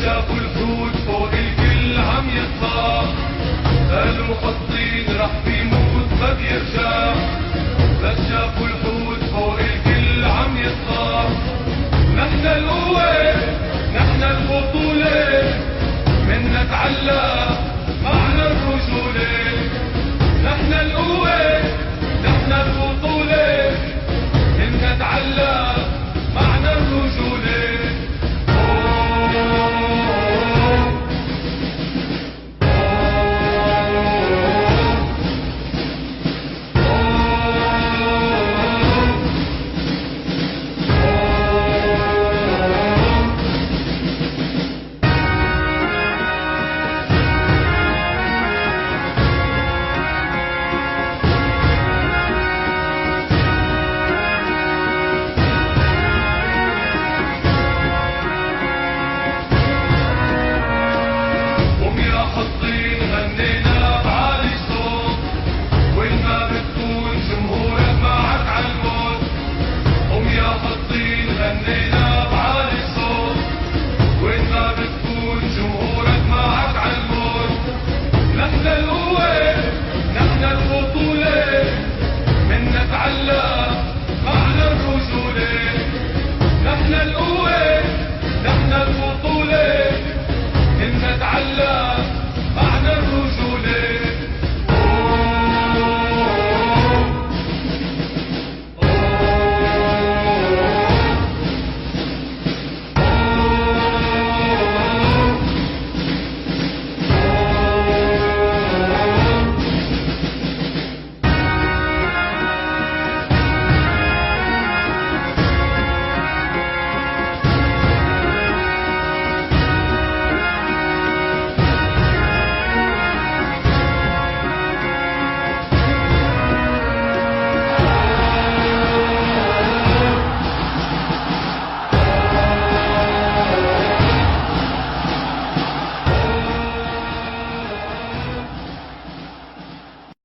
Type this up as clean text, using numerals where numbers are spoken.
شافوا الحوت فوق الكل عم يطلع، قالوا قصدين رح بيموت ما بيرجع. بس شافوا الحوت فوق الكل عم يطلع. نحن القوة نحن البطولة، منا تعلق معنا الرجولة. نحن القوة نحن البطولة، منا تعلق